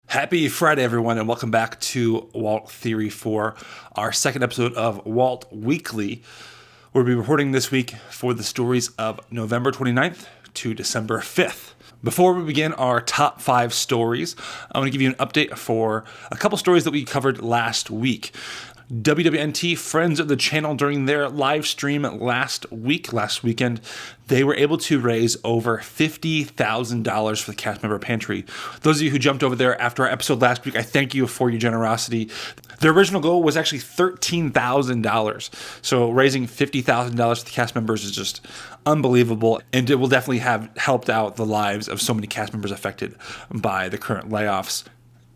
Happy Friday, everyone, and welcome back to Walt Theory for our second episode of Walt Weekly. We'll be reporting this week for the stories of November 29th to December 5th. Before we begin our top 5 stories, I want to give you an update for a couple stories that we covered last week. WWNT, friends of the channel, during their live stream last weekend, they were able to raise over $50,000 for the cast member Pantry. Those of you who jumped over there after our episode last week, I thank you for your generosity. Their original goal was actually $13,000. So raising $50,000 for the cast members is just unbelievable, and it will definitely have helped out the lives of so many cast members affected by the current layoffs.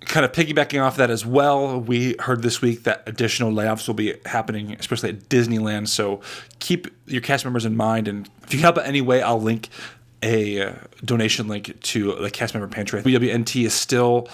Kind of piggybacking off that as well, we heard this week that additional layoffs will be happening, especially at Disneyland. So keep your cast members in mind. And if you help in any way, I'll link a donation link to the cast member Pantry. WWNT is still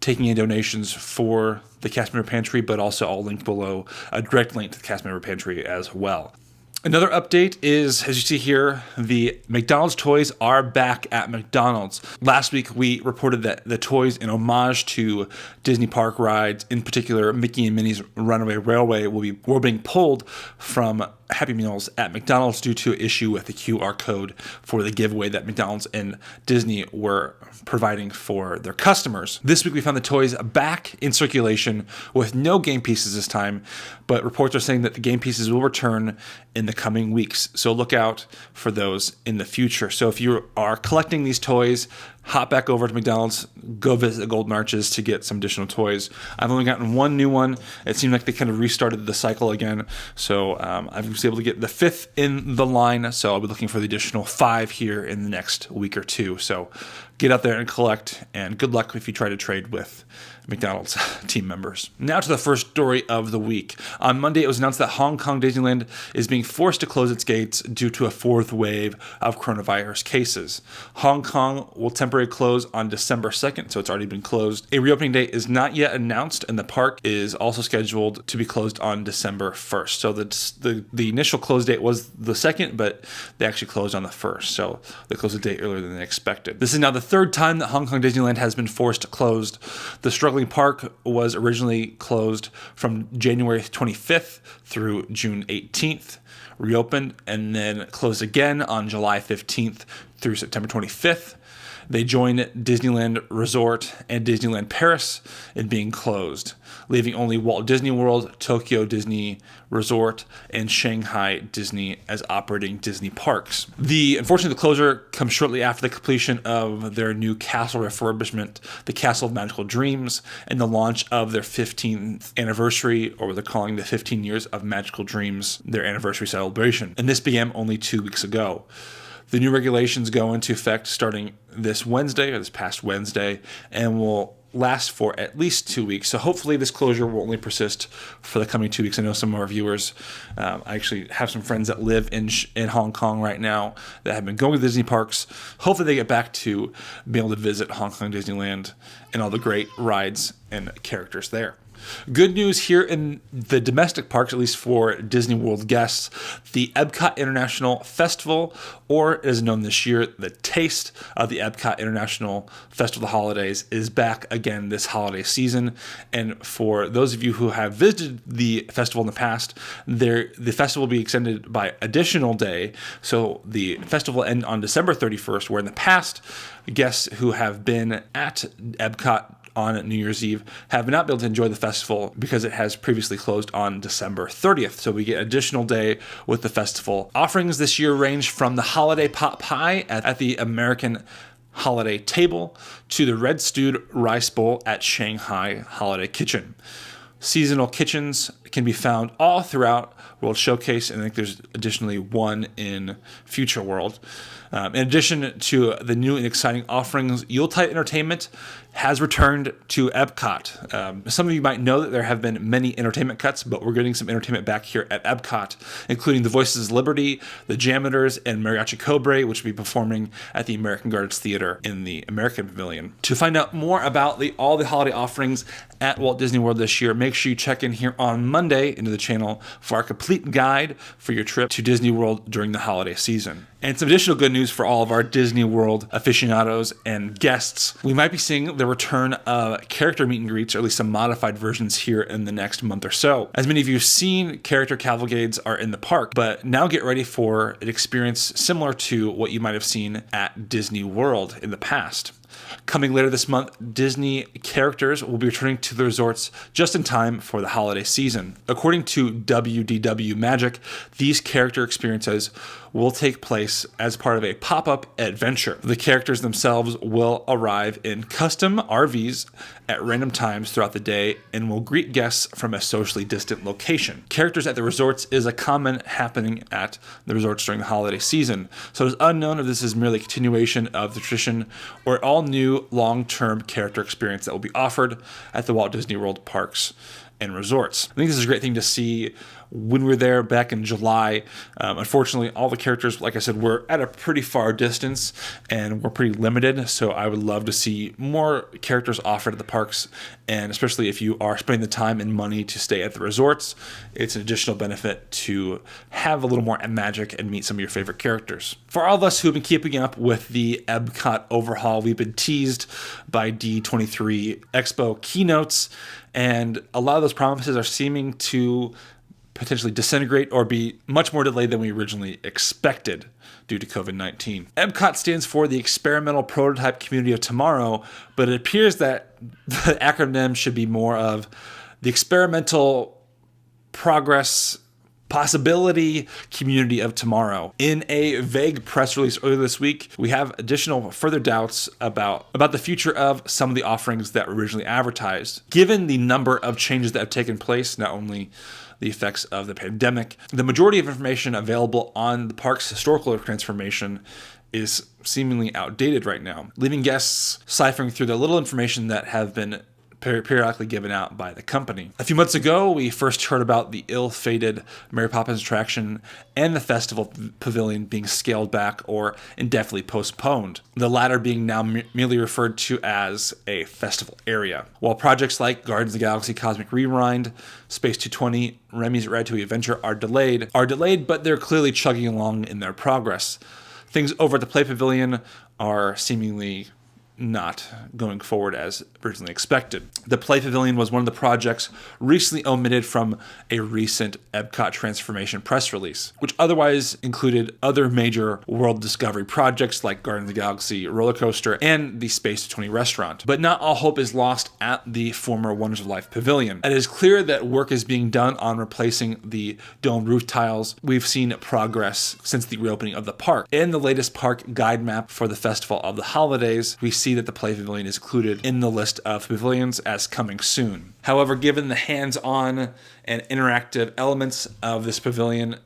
taking in donations for the cast member Pantry, but also I'll link below a direct link to the cast member Pantry as well. Another update is, as you see here, the McDonald's toys are back at McDonald's. Last week, we reported that the toys in homage to Disney park rides, in particular Mickey and Minnie's Runaway Railway, were being pulled from Happy Meals at McDonald's due to an issue with the QR code for the giveaway that McDonald's and Disney were providing for their customers. This week, we found the toys back in circulation with no game pieces this time, but reports are saying that the game pieces will return in the coming weeks. So look out for those in the future. So if you are collecting these toys, hop back over to McDonald's, go visit the Golden Arches to get some additional toys. I've only gotten one new one. It seemed like they kind of restarted the cycle again. So I was able to get the 5th in the line. So I'll be looking for the additional 5 here in the next week or two. So get out there and collect, and good luck if you try to trade with McDonald's team members. Now to the first story of the week. On Monday, it was announced that Hong Kong Disneyland is being forced to close its gates due to a 4th wave of coronavirus cases. Hong Kong will temporarily close on December 2nd, so it's already been closed. A reopening date is not yet announced, and the park is also scheduled to be closed on December 1st. So the initial close date was the 2nd, but they actually closed on the 1st, so they closed the date earlier than they expected. This is now the 3rd time that Hong Kong Disneyland has been forced closed. The struggling park was originally closed from January 25th through June 18th, reopened, and then closed again on July 15th through September 25th. They joined Disneyland Resort and Disneyland Paris in being closed, leaving only Walt Disney World, Tokyo Disney Resort, and Shanghai Disney as operating Disney parks. Unfortunately, the closure comes shortly after the completion of their new castle refurbishment, the Castle of Magical Dreams, and the launch of their 15th anniversary, or what they're calling the 15 years of Magical Dreams, their anniversary celebration. And this began only 2 weeks ago. The new regulations go into effect starting this past Wednesday, and will last for at least 2 weeks. So hopefully this closure will only persist for the coming 2 weeks. I know some of our viewers, I actually have some friends that live in Hong Kong right now that have been going to Disney parks. Hopefully they get back to being able to visit Hong Kong Disneyland and all the great rides and characters there. Good news here in the domestic parks, at least for Disney World guests. The Epcot International Festival, or as known this year, the Taste of the Epcot International Festival of the Holidays, is back again this holiday season. And for those of you who have visited the festival in the past, the festival will be extended by additional day. So the festival will end on December 31st, where in the past, guests who have been at Epcot on New Year's Eve have not been able to enjoy the festival because it has previously closed on December 30th. So we get additional day with the festival. Offerings this year range from the holiday pot pie at the American Holiday Table to the red stewed rice bowl at Shanghai Holiday Kitchen. Seasonal kitchens can be found all throughout World Showcase, and I think there's additionally one in Future World. In addition to the new and exciting offerings, Yuletide entertainment has returned to Epcot. Some of you might know that there have been many entertainment cuts, but we're getting some entertainment back here at Epcot, including the Voices of Liberty, the Jammers, and Mariachi Cobre, which will be performing at the American Gardens Theater in the American Pavilion. To find out more about all the holiday offerings at Walt Disney World this year, make sure you check in here on Monday into the channel for our complete guide for your trip to Disney World during the holiday season. And some additional good news for all of our Disney World aficionados and guests. We might be seeing the return of character meet and greets, or at least some modified versions here in the next month or so. As many of you have seen, character cavalcades are in the park, but now get ready for an experience similar to what you might have seen at Disney World in the past. Coming later this month, Disney characters will be returning to the resorts just in time for the holiday season. According to WDW Magic, these character experiences will take place as part of a pop-up adventure. The characters themselves will arrive in custom RVs at random times throughout the day and will greet guests from a socially distant location. Characters at the resorts is a common happening at the resorts during the holiday season, so it's unknown if this is merely a continuation of the tradition or all new long-term character experience that will be offered at the Walt Disney World parks and resorts. I think this is a great thing to see. When we were there back in July, unfortunately, all the characters, like I said, were at a pretty far distance and were pretty limited. So I would love to see more characters offered at the parks. And especially if you are spending the time and money to stay at the resorts, it's an additional benefit to have a little more magic and meet some of your favorite characters. For all of us who have been keeping up with the Epcot overhaul, we've been teased by D23 Expo keynotes, and a lot of those promises are seeming to potentially disintegrate or be much more delayed than we originally expected due to COVID-19. Epcot stands for the Experimental Prototype Community of Tomorrow, but it appears that the acronym should be more of the Experimental Progress Possibility Community of Tomorrow. In a vague press release earlier this week, we have additional further doubts about the future of some of the offerings that were originally advertised. Given the number of changes that have taken place, not only the effects of the pandemic, the majority of information available on the park's historical transformation is seemingly outdated right now, leaving guests ciphering through the little information that have been periodically given out by the company. A few months ago, we first heard about the ill-fated Mary Poppins attraction and the festival pavilion being scaled back or indefinitely postponed, the latter being now merely referred to as a festival area. While projects like Guardians of the Galaxy Cosmic Rewind, Space 220, Remy's Ratatouille Adventure are delayed, but they're clearly chugging along in their progress. Things over at the Play Pavilion are seemingly not going forward as originally expected. The Play Pavilion was one of the projects recently omitted from a recent Epcot transformation press release, which otherwise included other major world discovery projects like Guardians of the Galaxy roller coaster and the Space 20 restaurant. But not all hope is lost at the former Wonders of Life Pavilion. It is clear that work is being done on replacing the domed roof tiles. We've seen progress since the reopening of the park. In the latest park guide map for the Festival of the Holidays, we see that the Play Pavilion is included in the list of pavilions as coming soon. However, given the hands-on and interactive elements of this pavilion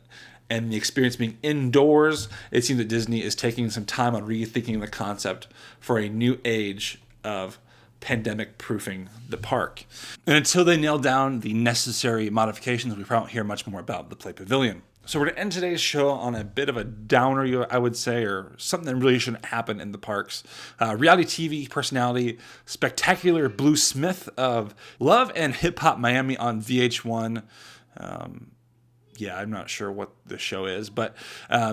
and the experience being indoors, it seems that Disney is taking some time on rethinking the concept for a new age of pandemic-proofing the park. And until they nail down the necessary modifications, we probably won't hear much more about the Play Pavilion. So we're going to end today's show on a bit of a downer, I would say, or something that really shouldn't happen in the parks. Reality TV personality, Spectacular Blue Smith of Love and Hip Hop Miami on VH1. I'm not sure what the show is, but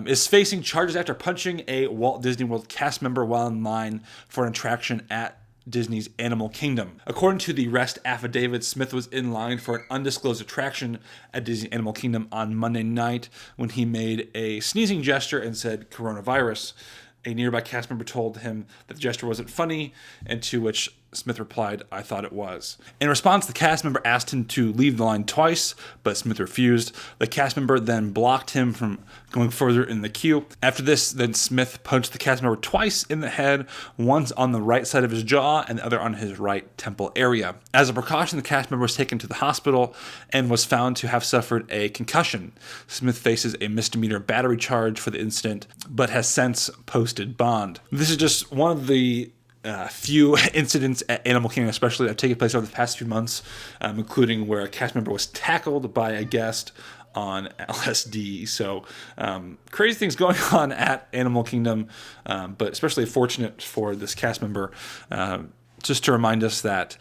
is facing charges after punching a Walt Disney World cast member while in line for an attraction at Disney's Animal Kingdom. According to the arrest affidavit, Smith was in line for an undisclosed attraction at Disney Animal Kingdom on Monday night when he made a sneezing gesture and said coronavirus. A nearby cast member told him that the gesture wasn't funny, and to which Smith replied, "I thought it was." In response, the cast member asked him to leave the line twice, but Smith refused. The cast member then blocked him from going further in the queue. After this, then Smith punched the cast member twice in the head, once on the right side of his jaw and the other on his right temple area. As a precaution, the cast member was taken to the hospital and was found to have suffered a concussion. Smith faces a misdemeanor battery charge for the incident, but has since posted bond. This is just one of the few incidents at Animal Kingdom, especially that have taken place over the past few months, including where a cast member was tackled by a guest on LSD. So crazy things going on at Animal Kingdom, but especially fortunate for this cast member. Just to remind us that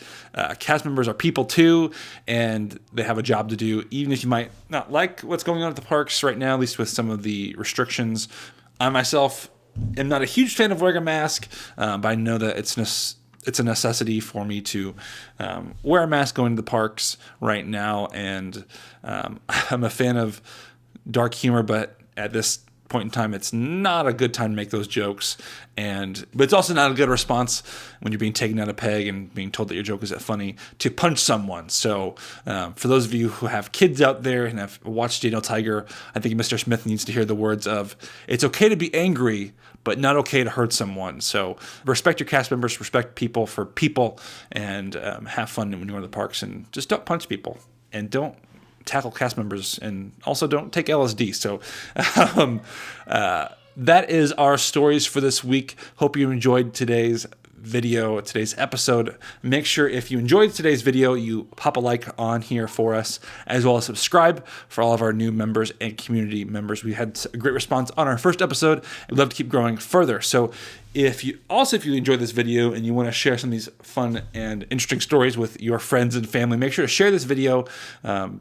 cast members are people too, and they have a job to do, even if you might not like what's going on at the parks right now, at least with some of the restrictions I myself am not a huge fan of wearing a mask, but I know that it's a necessity for me to wear a mask going to the parks right now. And I'm a fan of dark humor, but at this point in time, it's not a good time to make those jokes. But it's also not a good response when you're being taken out a peg and being told that your joke isn't funny to punch someone. So for those of you who have kids out there and have watched Daniel Tiger, I think Mr. Smith needs to hear the words of, it's okay to be angry, but not okay to hurt someone. So respect your cast members, respect people for people, and have fun when you're in the parks, and just don't punch people and don't tackle cast members, and also don't take LSD. So that is our stories for this week. Hope you enjoyed today's episode. Make sure if you enjoyed today's video, you pop a like on here for us, as well as subscribe for all of our new members and community members. We had a great response on our first episode, and we'd love to keep growing further. So if you enjoyed this video and you want to share some of these fun and interesting stories with your friends and family, make sure to share this video.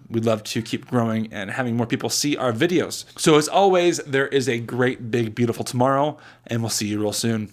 We'd love to keep growing and having more people see our videos. So as always, there is a great, big, beautiful tomorrow, and we'll see you real soon.